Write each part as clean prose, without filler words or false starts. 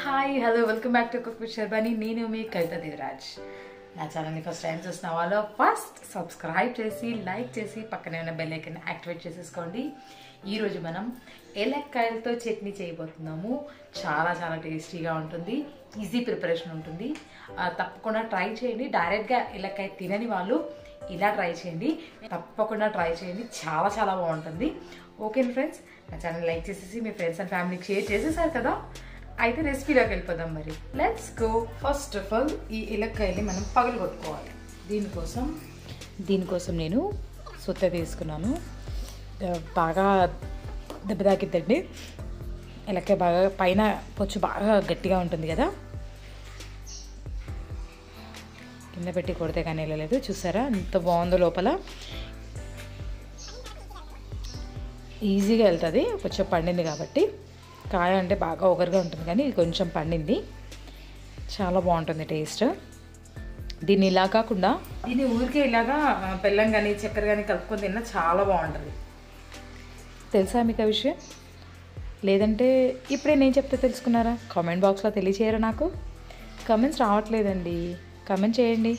Hi hello welcome back to cook with Sharbani. నేను మీ కవిత దేవరాజ్. నా ఛానల్ని ఫస్ట్ టైం చూసిన వాళ్ళు ఫస్ట్ సబ్స్క్రైబ్ చేసి లైక్ చేసి పక్కనే ఉన్న బెల్ ఐకాన్ యాక్టివేట్ చేసేసుకోండి. ఈరోజు మనం ఏలక్కాయలతో చట్నీ చేయబోతున్నాము. చాలా చాలా టేస్టీగా ఉంటుంది, ఈజీ ప్రిపరేషన్ ఉంటుంది. తప్పకుండా ట్రై చేయండి. డైరెక్ట్గా ఏలక్కాయ తినని వాళ్ళు ఇలా ట్రై చేయండి, తప్పకుండా ట్రై చేయండి, చాలా చాలా బాగుంటుంది. ఓకే ఫ్రెండ్స్, నా ఛానల్ లైక్ చేసేసి మీ ఫ్రెండ్స్ అండ్ ఫ్యామిలీకి షేర్ చేసేసారు కదా. అయితే రెసిపీలోకి వెళ్ళిపోదాం. మరి let's go. First of all ఈ ఏలక్కాయని మనం పగలగొట్టుకోవాలి. దీనికోసం నేను సుత్త తీసుకున్నాను. బాగా దెబ్బ తాకిద్దండి. ఏలక్కాయ బాగా పైన పొచ్చు బాగా గట్టిగా ఉంటుంది కదా, కింద పెట్టి కొడితే కానీ వెళ్ళలేదు. చూసారా ఎంత బాగుందో, లోపల ఈజీగా వెళ్తుంది. కొంచెం పండింది కాబట్టి, కాయ అంటే బాగా ఒగరుగా ఉంటుంది కానీ ఇది కొంచెం పండింది, చాలా బాగుంటుంది టేస్ట్. దీన్ని ఇలా కాకుండా దీన్ని ఊరికే ఇలాగా బెల్లం కానీ చక్కెర కానీ కలుపుకొని తిన్నా చాలా బాగుంటుంది. తెలుసా మీకు ఆ విషయం? లేదంటే ఇప్పుడే నేను చెప్తే తెలుసుకున్నారా? కామెంట్ బాక్స్లో తెలియచేయరా? నాకు కామెంట్స్ రావట్లేదండి, కామెంట్ చేయండి.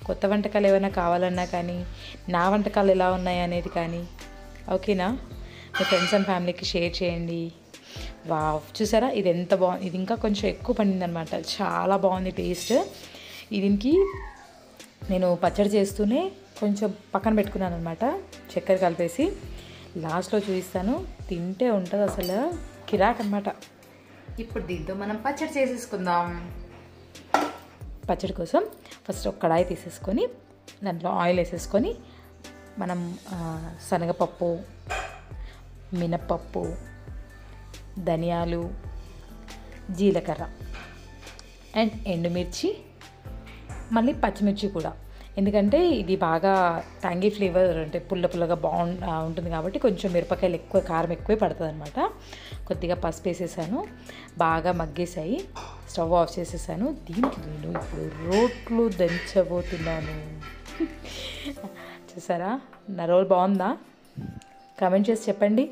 కొత్త వంటకాలు ఏమైనా కావాలన్నా కానీ, నా వంటకాలు ఎలా ఉన్నాయి అనేది కానీ, ఓకేనా? మీ ఫ్రెండ్స్ అండ్ ఫ్యామిలీకి షేర్ చేయండి. వావ్, చూసారా ఇది ఎంత బాగుంది. ఇది ఇంకా కొంచెం ఎక్కువ పండిందనమాట, చాలా బాగుంది టేస్ట్. దీనికి నేను పచ్చడి చేస్తూనే కొంచెం పక్కన పెట్టుకున్నాను అనమాట, చక్కెర కలిపేసి. లాస్ట్లో చూపిస్తాను, తింటే ఉంటుంది అసలు కిరాక్ అనమాట. ఇప్పుడు దీంతో మనం పచ్చడి చేసేసుకుందాం. పచ్చడి కోసం ఫస్ట్ ఒక కడాయి తీసేసుకొని దాంట్లో ఆయిల్ వేసేసుకొని మనం శనగపప్పు, మినప్పప్పు, ధనియాలు, జీలకర్ర అండ్ ఎండుమిర్చి, మళ్ళీ పచ్చిమిర్చి కూడా. ఎందుకంటే ఇది బాగా ట్యాంగీ ఫ్లేవర్, అంటే పుల్ల పుల్లగా ఉంటుంది కాబట్టి కొంచెం మిరపకాయలు ఎక్కువ, కారం ఎక్కువే పడుతుంది అనమాట. కొద్దిగా పసుపు వేసేసాను, బాగా మగ్గేసాయి. స్టవ్ ఆఫ్ చేసేసాను. దీనికి నేను ఇప్పుడు రోట్లు దంచబోతున్నాను. చూసారా నా రోల్ బాగుందా? కామెంట్ చేసి చెప్పండి,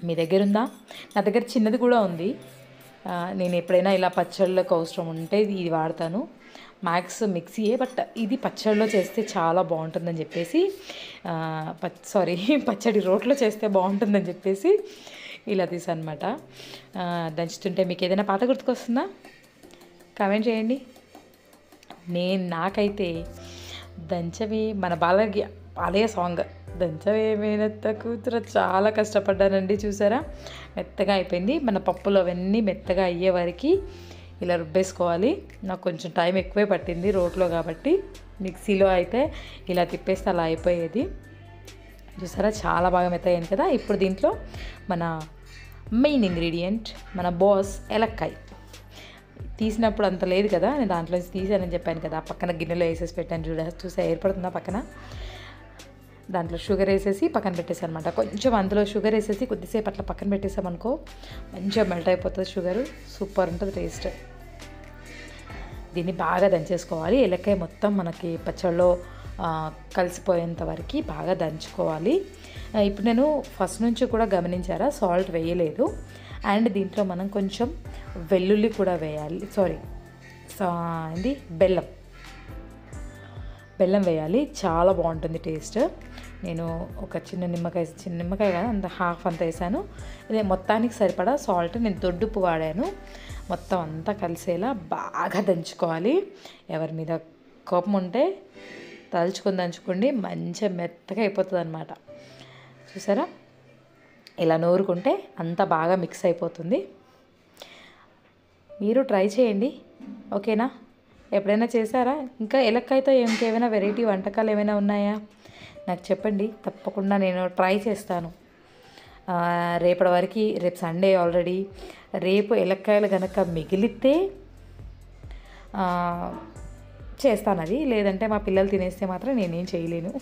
మీ దగ్గర ఉందా? నా దగ్గర చిన్నది కూడా ఉంది. నేను ఎప్పుడైనా ఇలా పచ్చళ్ళకు అవసరం ఉంటే ఇది వాడతాను. మ్యాక్స్ మిక్సీయే, బట్ ఇది పచ్చడిలో చేస్తే చాలా బాగుంటుందని చెప్పేసి, పచ్చడి రోట్లో చేస్తే బాగుంటుందని చెప్పేసి ఇలా తీసాను అనమాట. దంచుతుంటే మీకు ఏదైనా పాట గుర్తుకొస్తుందా? కామెంట్ చేయండి. నాకైతే దంచవి, మన బాలయ్య సాంగ్ దంచవే మేనత్త కూతురు, చాలా కష్టపడ్డానండి. చూసారా మెత్తగా అయిపోయింది. మన పప్పులు అవన్నీ మెత్తగా అయ్యే వరకు ఇలా రుబ్బేసుకోవాలి. నాకు కొంచెం టైం ఎక్కువే పట్టింది రోట్లో కాబట్టి, మిక్సీలో అయితే ఇలా తిప్పేస్తే అలా అయిపోయేది. చూసారా చాలా బాగా మెత్తగైంది కదా. ఇప్పుడు దీంట్లో మన మెయిన్ ఇంగ్రీడియంట్, మన బాస్ ఏలక్కాయ. తీసినప్పుడు అంత లేదు కదా, నేను దాంట్లో తీసానని చెప్పాను కదా, పక్కన గిన్నెలో వేసేసి పెట్టాను. చూసా ఏర్పడుతుందా పక్కన? దాంట్లో షుగర్ వేసేసి పక్కన పెట్టేసాను అనమాట. కొంచెం అందులో షుగర్ వేసేసి కొద్దిసేపు అట్లా పక్కన పెట్టేసామనుకో, మంచిగా మెల్ట్ అయిపోతుంది షుగరు, సూపర్ ఉంటుంది టేస్ట్. దీన్ని బాగా దంచేసుకోవాలి. ఏలక్కాయ మొత్తం మనకి పచ్చళ్ళలో కలిసిపోయేంత వరకు బాగా దంచుకోవాలి. ఇప్పుడు నేను ఫస్ట్ నుంచి కూడా గమనించారా, సాల్ట్ వేయలేదు. అండ్ దీంట్లో మనం కొంచెం వెల్లుల్లి కూడా వేయాలి, బెల్లం వేయాలి, చాలా బాగుంటుంది టేస్ట్. నేను ఒక చిన్న నిమ్మకాయ కాదు, అంత హాఫ్ అంత వేసాను. ఇదే మొత్తానికి సరిపడా సాల్ట్, నేను దొడ్డుప్పు వాడాను. మొత్తం అంతా కలిసేలా బాగా దంచుకోవాలి. ఎవరి మీద కోపం ఉంటే తలుచుకొని దంచుకోండి, మంచిగా మెత్తగా అయిపోతుంది అనమాట. చూసారా ఇలా నూరుకుంటే అంతా బాగా మిక్స్ అయిపోతుంది. మీరు ట్రై చేయండి, ఓకేనా? ఎప్పుడైనా చేశారా? ఇంకా ఏలక్కాయతో ఇంకేమైనా వెరైటీ వంటకాలు ఏమైనా ఉన్నాయా నాకు చెప్పండి, తప్పకుండా నేను ట్రై చేస్తాను. రేపటి వరకు, రేపు సండే ఆల్రెడీ, రేపు ఏలక్కాయలు కనుక మిగిలితే చేస్తాను అది. లేదంటే మా పిల్లలు తినేస్తే మాత్రం నేనేం చేయలేను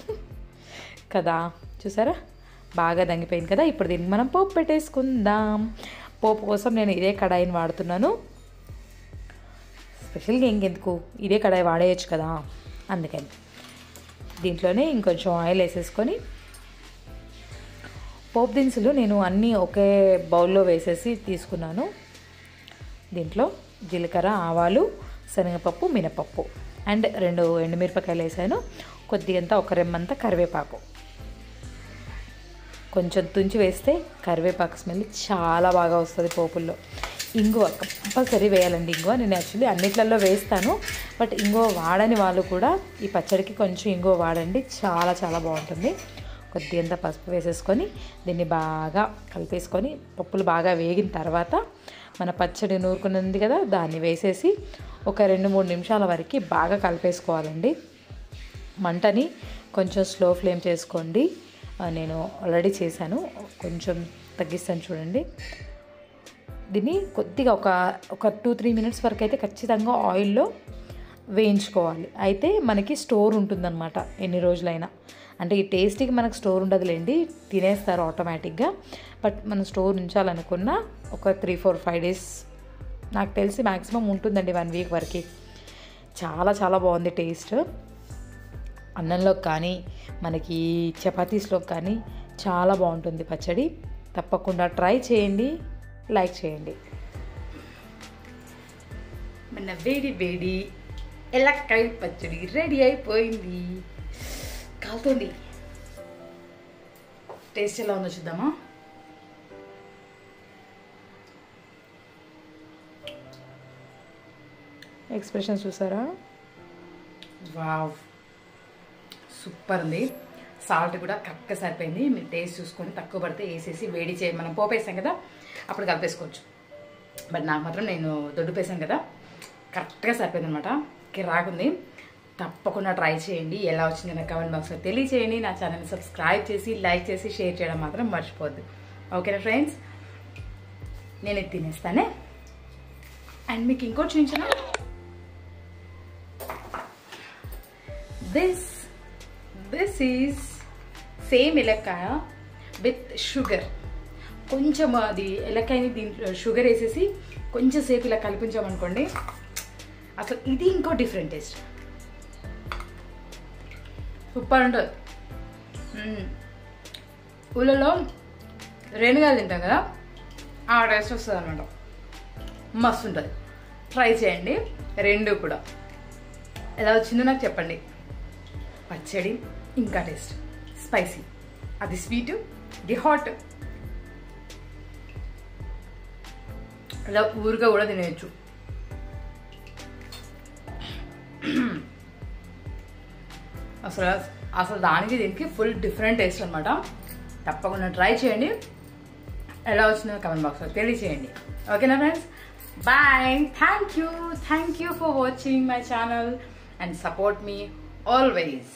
కదా. చూసారా బాగా దంగిపోయింది కదా. ఇప్పుడు దీన్ని మనం పోపు పెట్టేసుకుందాం. పోపు కోసం నేను ఇదే కడాయిని వాడుతున్నాను. స్పెషల్గా ఇంకెందుకు, ఇదే కడాయి వాడేయచ్చు కదా, అందుకని. దీంట్లోనే ఇంకొంచెం ఆయిల్ వేసేసుకొని పోపు దినుసులు నేను అన్నీ ఒకే బౌల్లో వేసేసి తీసుకున్నాను. దీంట్లో జీలకర్ర, ఆవాలు, శనగపప్పు, మినపప్పు అండ్ 2 ఎండుమిరపకాయలు వేసాను. కొద్దిగంత ఒక రెమ్మంతా కరివేపాకు, కొంచెం తుంచి వేస్తే కరివేపాకు స్మెల్ చాలా బాగా వస్తుంది పోపుల్లో. ఇంగువ కంపల్సరీ వేయాలండి. ఇంగువ నేను యాక్చువల్లీ అన్నిట్లలో వేస్తాను, బట్ ఇంగువ వాడని వాళ్ళు కూడా ఈ పచ్చడికి కొంచెం ఇంగువ వాడండి, చాలా చాలా బాగుంటుంది. కొద్దిగంత పసుపు వేసేసుకొని దీన్ని బాగా కలిపేసుకొని పప్పులు బాగా వేగిన తర్వాత మన పచ్చడి నూరుకున్నది కదా దాన్ని వేసేసి ఒక 2-3 నిమిషాల వరకు బాగా కలిపేసుకోవాలండి. మంటని కొంచెం స్లో ఫ్లేమ్ చేసుకోండి. నేను ఆల్రెడీ చేశాను, కొంచెం తగ్గిస్తాను చూడండి. దీన్ని కొద్దిగా ఒక 2-3 మినిట్స్ వరకు అయితే ఖచ్చితంగా ఆయిల్లో వేయించుకోవాలి. అయితే మనకి స్టోర్ ఉంటుందన్నమాట ఎన్ని రోజులైనా. అంటే ఈ టేస్ట్కి మనకు స్టోర్ ఉండదులేండి, తినేస్తారు ఆటోమేటిక్గా. బట్ మనం స్టోర్ ఉంచాలనుకున్న ఒక 3-4-5 డేస్ నాకు తెలిసి మ్యాక్సిమం ఉంటుందండి, 1 వీక్ వరకు. చాలా చాలా బాగుంది టేస్ట్. అన్నంలోకి కానీ మనకి చపాతీస్లోకి కానీ చాలా బాగుంటుంది పచ్చడి. తప్పకుండా ట్రై చేయండి, లైక్ చేయండి. మన వేడి వేడి ఎలక్కాయ పచ్చడి రెడీ అయిపోయింది, కాలుతుంది. టేస్ట్ ఎలా ఉందో చూద్దామా. ఎక్స్ప్రెషన్ చూసారా? వావ్, సూపర్ ఉంది. సాల్ట్ కూడా కరెక్ట్గా సరిపోయింది. మీరు టేస్ట్ చూసుకొని తక్కువ పడితే వేసేసి వేడి మనం పోపేసాం కదా అప్పుడు కలిపేసుకోవచ్చు. బట్ నాకు మాత్రం నేను దొడ్డుపేసాను కదా కరెక్ట్గా సరిపోయింది అనమాట. కిరాకుంది. తప్పకుండా ట్రై చేయండి. ఎలా వచ్చింది నా కామెంట్ బాక్స్లో తెలియచేయండి. నా ఛానల్ని సబ్స్క్రైబ్ చేసి లైక్ చేసి షేర్ చేయడం మాత్రం మర్చిపోద్దు. ఓకేనా ఫ్రెండ్స్, నేను ఇది తినేస్తానే. అండ్ మీకు ఇంకోటి చూపించాను, దిస్ ఈజ్ సేమ్ ఎలక్కాయ విత్ షుగర్. కొంచెం అది ఎలక్కాయని దీంట్లో షుగర్ వేసేసి కొంచెం సేపు ఇలా కలిపించామనుకోండి, అసలు ఇది ఇంకో డిఫరెంట్ టేస్ట్. సూపర్ ఉంటుంది. ఊళ్ళలో రేణుగాయలు తింటాం కదా, ఆ టేస్ట్ వస్తుంది అనమాట. మస్తు ఉంటుంది. ట్రై చేయండి రెండు కూడా. ఎలా వచ్చిందో నాకు చెప్పండి. పచ్చడి ఇంకా టేస్ట్, స్పైసీ, అది స్వీట్, ఇది హాట్. అలా ఊరుగా కూడా తినేయచ్చు. అసలు దానికి దీనికి ఫుల్ డిఫరెంట్ టేస్ట్ అనమాట. తప్పకుండా ట్రై చేయండి. ఎలా వచ్చిందో కామెంట్ బాక్స్లో తెలియచేయండి. ఓకేనా friends, bye. Thank you for watching my channel and support me always.